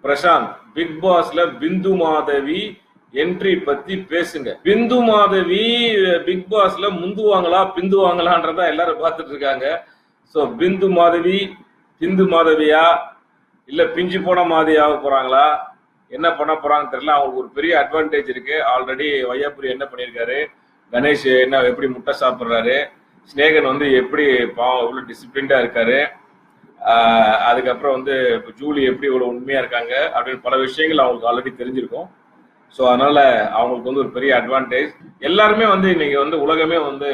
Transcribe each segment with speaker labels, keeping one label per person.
Speaker 1: Prashanth, big பாஸ்ல Bindu Madhavi entry பத்தி பேசுங்க. பிந்து மாதவி பிக் பாஸ்ல முந்துவாங்களா பிந்துவாங்களான்றத எல்லாரும் பார்த்துட்டு இருக்காங்க. சோ பிந்து மாதவி பிந்து மாதவியா இல்ல பிஞ்சு போன மாதிரியாக போறாங்களா, என்ன பண்ண போறாங்கன்னு தெரியல. அவங்களுக்கு ஒரு பெரிய அட்வான்டேஜ் இருக்கு. ஆல்ரெடி வையாபுரி என்ன பண்ணியிருக்காரு, கணேஷ் என்ன எப்படி முட்டை சாப்பிட்றாரு, ஸ்நேகன் வந்து எப்படி பாவம் இவ்வளவு டிசிப்ளின்டா இருக்காரு, அதுக்கப்புறம் வந்து ஜூலி எப்படி இவ்வளவு உண்மையா இருக்காங்க அப்படின்னு பல விஷயங்கள் அவங்களுக்கு ஆல்ரெடி தெரிஞ்சிருக்கும். ஸோ அதனால அவங்களுக்கு வந்து ஒரு பெரிய அட்வான்டேஜ். எல்லாருமே வந்து இன்னைக்கு வந்து உலகமே வந்து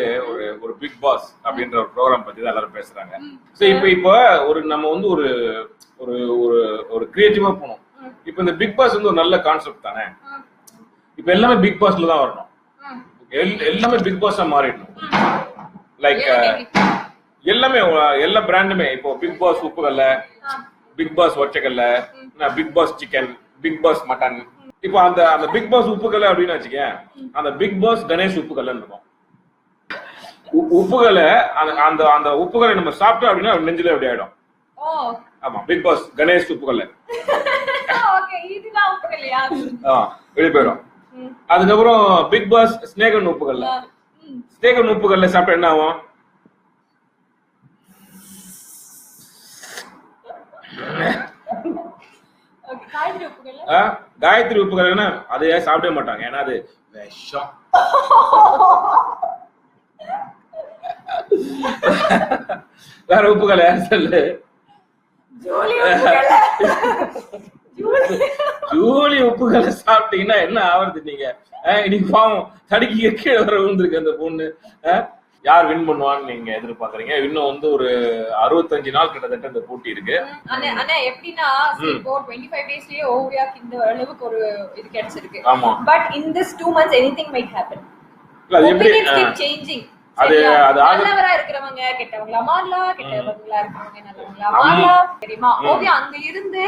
Speaker 1: ஒரு பிக் பாஸ் அப்படின்ற ஒரு ப்ரோக்ராம் பத்தி தான் எல்லாரும் பேசுறாங்க. ஸோ இப்போ ஒரு நம்ம வந்து ஒரு ஒரு ஒரு கிரியேட்டிவா போகணும். இப்போ இந்த பிக் பாஸ் வந்து ஒரு நல்ல கான்செப்ட் தானே. இப்போ எல்லாமே பிக் பாஸ்ல தான் வரணும், எல்லாமே பிக் பாஸா மாறிடணும். லைக் எல்லாமே எல்லா பிராண்டுமே இப்போ பிக் பாஸ் உப்புகல்ல, பிக் பாஸ் ஒச்சக்கல்ல, big boss chicken, big boss mutton. இப்போ அந்த அந்த பிக் பாஸ் உப்புகல்ல அப்படின்னு வச்சுக்க, அந்த பிக் பாஸ் கணேஷ் உப்புகல்ல இருக்கும். உப்புகலை அந்த அந்த உப்புகளை நம்ம சாப்பிட்டோம் அப்படின்னா நெஞ்சில எப்படி ஆயிடும். ஆமா, பிக் பாஸ் கணேஷ் உப்புகல்ல வெளியே போயிடும். அதுக்கப்புறம் பிக் பாஸ் ஸ்நேகன் உப்புகல்ல, ஸ்நேகன் உப்புகல்ல சாப்பிட்டா என்ன ஆகும்? காயத்ரி உப்புகள்னா அதை சாப்பிடவே மாட்டாங்க, ஏன்னா அது விஷம். வேற உப்புகள் யார் சொல்லு? ஜூலி உப்புகளை சாப்பிட்டீங்கன்னா என்ன ஆவறது? நீங்க இன்னைக்கு பாவம் தடுக்கி கீழே வர விழுந்திருக்கு அந்த பொண்ணு. யார் வின் பண்ணுவான்னு நீங்க எதிர்பார்க்கறீங்க? இன்னும் வந்து ஒரு 65 நாள் கிட்டத்தட்ட இந்த போட்டி இருக்கு.
Speaker 2: ஆனா எப்படின்னா இப்போ 25 டேஸ்லயே ஓவியாக்கு இந்த அளவுக்கு ஒரு இது கிடைச்சிருக்கு.
Speaker 1: ஆமா,
Speaker 2: but in this 2 months anything might happen.
Speaker 1: அது எப்படி
Speaker 2: changing.
Speaker 1: அது
Speaker 2: நல்லவரா இருக்கிறவங்க கெட்டவங்களா மாறலாம், கெட்டவங்களா இருக்கிறவங்க நல்லவங்களா மாறலாம். தெரியுமா, ஓவியா அங்க இருந்து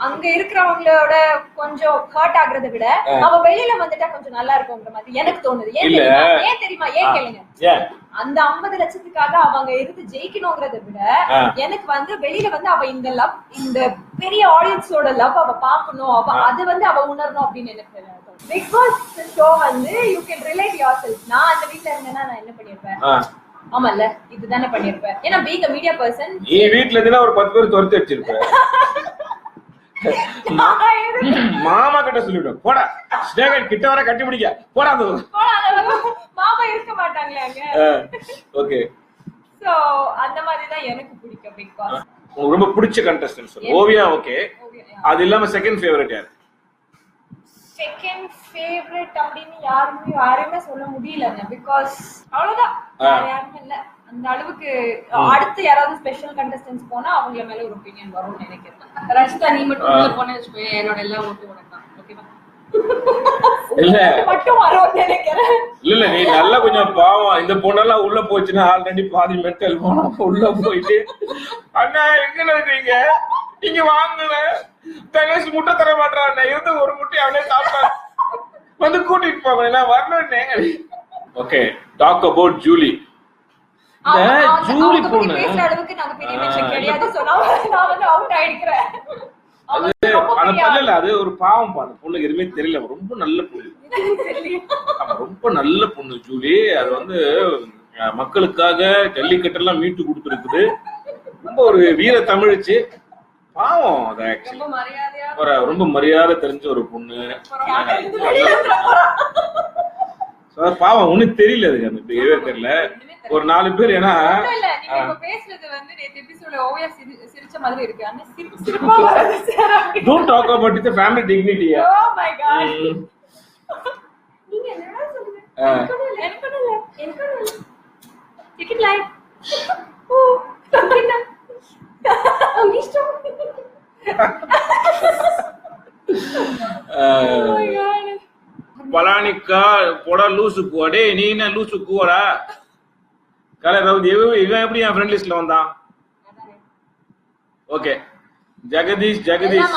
Speaker 2: அங்க இருக்கிறவங்களோட கொஞ்சம் ஹர்ட் ஆகுறத விட அவ வெளியில வந்துட்டா கொஞ்சம் நல்லா இருக்கும்ன்ற மாதிரி எனக்கு தோணுது. ஏன் தெரியுமா? ஏன் கேளுங்க. அந்த 50 லட்சத்துக்காக அவங்க இருந்து ஜெயிக்கணும்ங்கறத விட எனக்கு வந்து வெளியில வந்து அவ இந்த லவ், இந்த பெரிய ஆடியன்ஸோட லவ் அவ பாக்கணும், அவ அது வந்து அவ உணரணும் அப்படின்னு எனக்கு. பிக் பாஸ் ஷோ வந்து you can relate your self. நான் அந்த வீட்ல இருந்தேன்னா நான் என்ன பண்ணிருப்பேன்? ஆமால, இதுதானே பண்ணிருப்பேன். ஏன்னா பீங் a media person,
Speaker 1: நீ வீட்ல இருந்தா ஒரு 10 பேர் துரத்தி வச்சிருப்ப. மாமா கிட்ட சொல்லிடும், போடா ஸ்நேகன் கிட்ட வர கட்டி பிடிக்க போடா.
Speaker 2: மாமா இருக்க மாட்டாங்களே அங்க.
Speaker 1: ஓகே,
Speaker 2: சோ அந்த மாதிரி தான் எனக்கு பிடிக்கும் பிக் பாஸ்.
Speaker 1: உங்களுக்கு ரொம்ப பிடிச்ச கண்டஸ்டன்ட் சொல்லு. ஓவியா ஓகே, அது இல்லாம செகண்ட் ஃபேவரட் யார்?
Speaker 2: செகண்ட் ஃபேவரட் அப்படின்னு யாருமே சொல்ல முடியலங்க. பிகாஸ் அவ்வளவுதான், யாருமே இல்ல அந்த அளவுக்கு. அடுத்து யாராவது ஸ்பெஷல் கண்டஸ்டன்ஸ் போனா அவங்க மேல ஒரு ஒப்பீனியன் வரும்னு நினைக்கிறேன். ரச்சிதா நீ மட்டும் உள்ள போனே வச்சுக்கோ, என்னோட எல்லா ஓட்டு உனக்கு தான். ஓகேவா? இல்ல மட்டும் வரும்னு நினைக்கிறேன்.
Speaker 1: இல்ல நீ நல்லா கொஞ்சம் பாவம். இந்த பொண்ணெல்லாம் உள்ள போச்சுன்னா ஆல்ரெடி பாதி மென்டல் போனோம். உள்ள போயிட்டு அண்ணா எங்க இருக்கீங்க, நீங்க வாங்கல, கணேஷ் முட்டை தர மாட்டான், இருந்து ஒரு முட்டை அவனே சாப்பிட்டான், வந்து கூட்டிட்டு போங்க வரணும். Okay, talk about Julie. Julie பொண்ணு
Speaker 2: பேசுற அளவுக்கு நாங்க பெரிய மனுஷன் கிடையாது. சொன்னா நான் வந்து அவுட் ஆயிடுறேன்.
Speaker 1: அது அந்த பல்லல அது ஒரு பாவம் பாரு. பொண்ணுக்கு எதுவுமே தெரியல, ரொம்ப நல்ல பொண்ணு. ஆமா, ரொம்ப நல்ல பொண்ணு ஜூலி. அது வந்து மக்களுக்காக ஜல்லிக்கட்டெல்லாம் மீட்டு கொடுத்துருக்குது. ரொம்ப ஒரு வீர தமிழிச்சு பாவம். அது ஆக்சுவலி ரொம்ப மரியாதை தெரிஞ்ச ஒரு பொண்ணு. பாவம் ஒண்ணும் தெரியல, அதுக்கு அந்த பிஹேவியர் தெரியல. ஒரு 4 பேர் ஏன்னா
Speaker 2: பேசுறது வந்து எபிசோட்ல ஓவியா சிரிச்ச மாதிரி இருக்கு. அந்த சிரிப்பா வருது sir.
Speaker 1: Don't talk about the family dignity.
Speaker 2: Oh my God, நீங்க என்ன சொல்லுங்க? எனக்கு டிக்கெட் லைவ் ஓ என்ன அமிஷ்டம். ஓ மை காட்,
Speaker 1: பலானிக்கா போடா லூசு போடே. நீ என்ன லூசு போடா காலை ரவுதி. இவன் எப்படி என் ஃப்ரெண்ட் லிஸ்ட்ல வந்தான்? ஓகே, ஜெகதீஷ்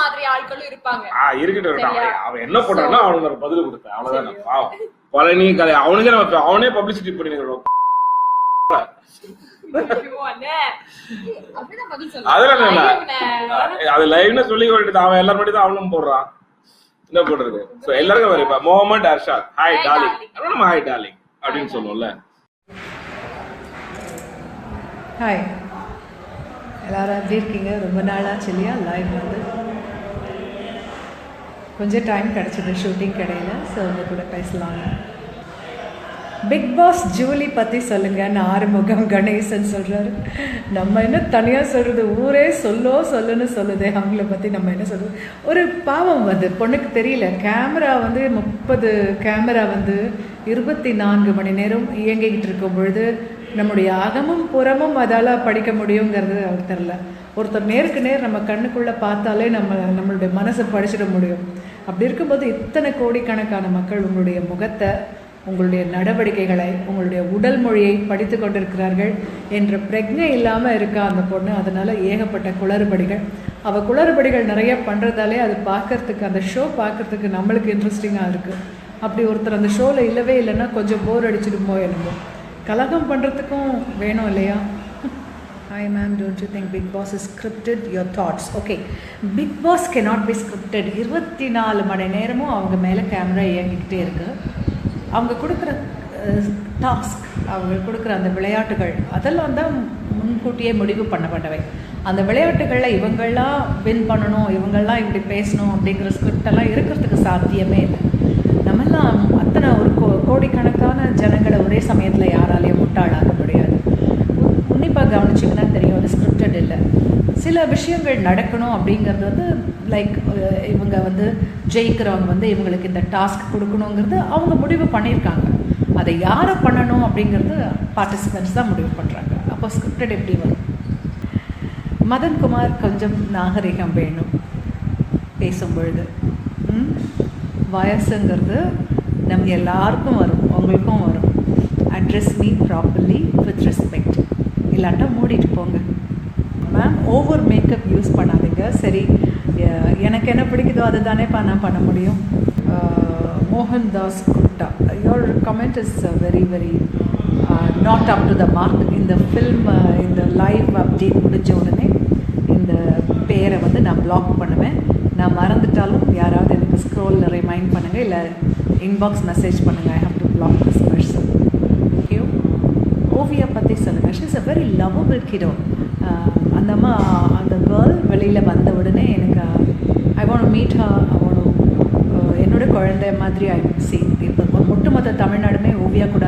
Speaker 2: மாதிரி ஆட்களும் இருப்பாங்க.
Speaker 1: இருக்கட்டும், அவன் என்ன பண்றான்னா அவனுக்கு ஒரு பதில் கொடுத்தேன், அவ்வளவுதான். பாவம் பழனி கலை அவனுக்கே நம்ம அவனே பப்ளிசிட்டி பண்ணிக்கிறோம்.
Speaker 2: அப்படிதான் பதில்
Speaker 1: அதெல்லாம் இல்ல.
Speaker 2: சொல்லுங்க.
Speaker 1: அது லைவ்ல சொல்லி வேண்டியது. அவன் எல்லாரும் மட்டும் தான் அவனும் போடுறான். என்ன போடுறது? சோ எல்லாருக்கும் வரப்ப முகமது அர்ஷாத் ஹாய் டார்லிங், நம்ம ஹாய் டார்லிங் அப்படின்னு சொல்லுவோம்ல.
Speaker 3: ஹாய் எல்லாரும் எப்படி இருக்கீங்க? ரொம்ப நாளாச்சு இல்லையா லைவ் வந்து. கொஞ்சம் டைம் கிடச்சிது ஷூட்டிங் கிடையில, ஸோ உங்கள் கூட பேசலாங்க. பிக் பாஸ் ஜூலி பற்றி சொல்லுங்கன்னு ஆறுமுகம் கணேசன் சொல்கிறாரு. நம்ம என்ன தனியாக சொல்கிறது, ஊரே சொல்லுன்னு சொல்லுதே, அவங்கள பற்றி நம்ம என்ன சொல்கிறது. ஒரு பாவம் வந்து பொண்ணுக்கு தெரியல, கேமரா வந்து 30 கேமரா வந்து 24 மணி நேரம் இயங்கிக்கிட்டு இருக்கும் பொழுது நம்முடைய அகமும் புறமும் அதால் படிக்க முடியுங்கிறது அவருக்கு தெரில. ஒருத்தர் நேருக்கு நேர் நம்ம கண்ணுக்குள்ளே பார்த்தாலே நம்மளுடைய மனசை படிச்சிட முடியும். அப்படி இருக்கும்போது இத்தனை கோடிக்கணக்கான மக்கள் உங்களுடைய முகத்தை, உங்களுடைய நடவடிக்கைகளை, உங்களுடைய உடல் மொழியை படித்து கொண்டிருக்கிறார்கள் என்ற பிரஜை இல்லாமல் இருக்கா அந்த பொண்ணு. அதனால் ஏகப்பட்ட குளறுபடிகள், அவள் குளறுபடிகள் நிறைய பண்ணுறதாலே அது பார்க்குறதுக்கு, அந்த ஷோ பார்க்குறதுக்கு நம்மளுக்கு இன்ட்ரெஸ்டிங்காக இருக்குது. அப்படி ஒருத்தர் அந்த ஷோவில் இல்லவே இல்லைன்னா கொஞ்சம் போர் அடிச்சிடுமோ என்னமோ. கலகம் பண்ணுறதுக்கும் வேணும் இல்லையா? Hi ma'am, don't you think Big Boss is scripted? Your thoughts? Okay, Big Boss cannot be scripted. 24 மணி நேரமும் அவங்க மேலே கேமரா இயங்கிக்கிட்டே இருக்குது. அவங்க கொடுக்குற டாஸ்க், அவங்க கொடுக்குற அந்த விளையாட்டுகள் அதெல்லாம் தான் முன்கூட்டியே முடிவு பண்ணப்பட்டவை. அந்த விளையாட்டுகளில் இவங்கள்லாம் வின் பண்ணணும், இவங்கள்லாம் இப்படி பேசணும் அப்படிங்கிற ஸ்கிரிப்டெல்லாம் இருக்கிறதுக்கு சாத்தியமே இல்லை. நம்மெல்லாம் அத்தனை ஒரு கோடிக்கணக்கான ஜனங்களை ஒரே சமயத்தில் யாராலையும் முட்டாளாக முடியாது. உன்னிப்பாக கவனிச்சிங்கன்னா தெரியும், அது ஸ்கிரிப்டட் இல்லை. சில விஷயங்கள் நடக்கணும் அப்படிங்கிறது வந்து லைக் இவங்க வந்து ஜெயிக்கிறவங்க வந்து இவங்களுக்கு இந்த டாஸ்க் கொடுக்கணுங்கிறது அவங்க முடிவு பண்ணியிருக்காங்க. அதை யாரை பண்ணணும் அப்படிங்கிறது பார்ட்டிசிபெண்ட்ஸ் தான் முடிவு பண்ணுறாங்க. அப்போ ஸ்கிரிப்டட் எப்படி வரும்? மதன்குமார் கொஞ்சம் நாகரிகம் வேணும் பேசும்பொழுது. வயசுங்கிறது நம்ம எல்லாருக்கும் வரும், உங்களுக்கும் வரும். Address me properly with respect, இல்லாட்டா மூடிட்டு போங்க. மேம் ஓவர் மேக்கப் யூஸ் பண்ணாதீங்க. சரி, எனக்கு என்ன பிடிக்குதோ அது தானே நான் பண்ண முடியும். Mohandas Gupta, your comment is very very not up to the mark. இந்த ஃபில்ம், இந்த லைவ் அப்டேட் முடிஞ்ச உடனே இந்த பேரை வந்து நான் பிளாக் பண்ணுவேன். நான் மறந்துட்டாலும் யாராவது எனக்கு ஸ்க்ரோலில் ரிமைண்ட் பண்ணுங்கள், இல்லை இன்பாக்ஸ் மெசேஜ் பண்ணுங்கள். I have to block this person. Okay, Oviya பற்றி சொல்லுங்கள். She is a very lovable kiddo. அந்த அம்மா, அந்த கேர்ள் வெளியில் வந்த உடனே எனக்கு ஐ வாண்ட் மீட் ஹர், என்னோட குழந்தை மாதிரி ஐ சி. இப்போ ஒட்டுமொத்த தமிழ்நாடுமே ஓவியா கூட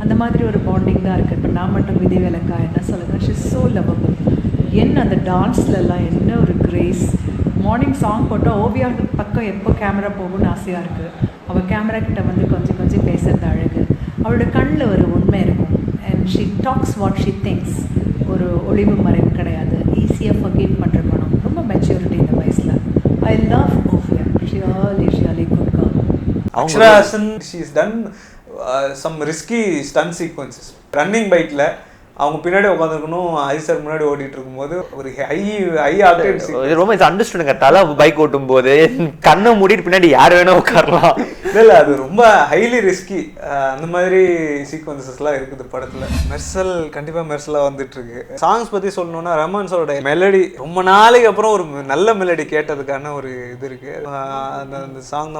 Speaker 3: அந்த மாதிரி ஒரு பாண்டிங் தான் இருக்குது. இப்போ நான் மட்டும் விதிவிலக்கா என்ன சொல்லுங்கள். She is so lovable. என்ன அந்த டான்ஸ்லலாம் என்ன ஒரு கிரேஸ். மார்னிங் சாங் போட்டால் ஓவியா பக்கம் எப்போ கேமரா போகும்னு ஆசையாக இருக்குது. அவள் கேமரா கிட்ட வந்து கொஞ்சம் கொஞ்சம் பேசுறது அழகு. அவளோட கண்ணில் ஒரு உண்மை இருக்கும். And she tax what she things. ஒரு ஒளிவு மறைவு கிடையாது. ஈஸியாக ஃபர்கிவ் பண்ணுற படம். ரொம்ப மெச்சூரிட்டி இந்த வயசில். I love Oviya. ஷியாலி good girl.
Speaker 4: Akshara Hassan, she's done some risky stunt sequences. Running பைக்கில் அவங்க பின்னாடி உட்காந்துருக்கணும், சார் முன்னாடி ஓட்டிட்டு இருக்கும்போது ஒரு ஹை ஆக்டேட்
Speaker 5: ரொம்ப அண்டர்ஸ்டாண்டுங்க. தலை பைக் ஓட்டும் போது கண்ணை மூடிட்டு பின்னாடி யார் வேணா உட்காரலாம்.
Speaker 4: இல்லை, அது ரொம்ப ஹைலி ரிஸ்கி. அந்த மாதிரி சீக்வன்சஸ்லாம் இருக்குது படத்தில். மெர்சல் கண்டிப்பாக மெர்சலாக வந்துட்டு இருக்கு. சாங்ஸ் பற்றி சொல்லணும்னா ரஹ்மான் சாரோட மெலடி ரொம்ப நாளைக்கு அப்புறம் ஒரு நல்ல மெலடி கேட்டதுக்கான ஒரு இது இருக்குது. அந்த சாங் தான்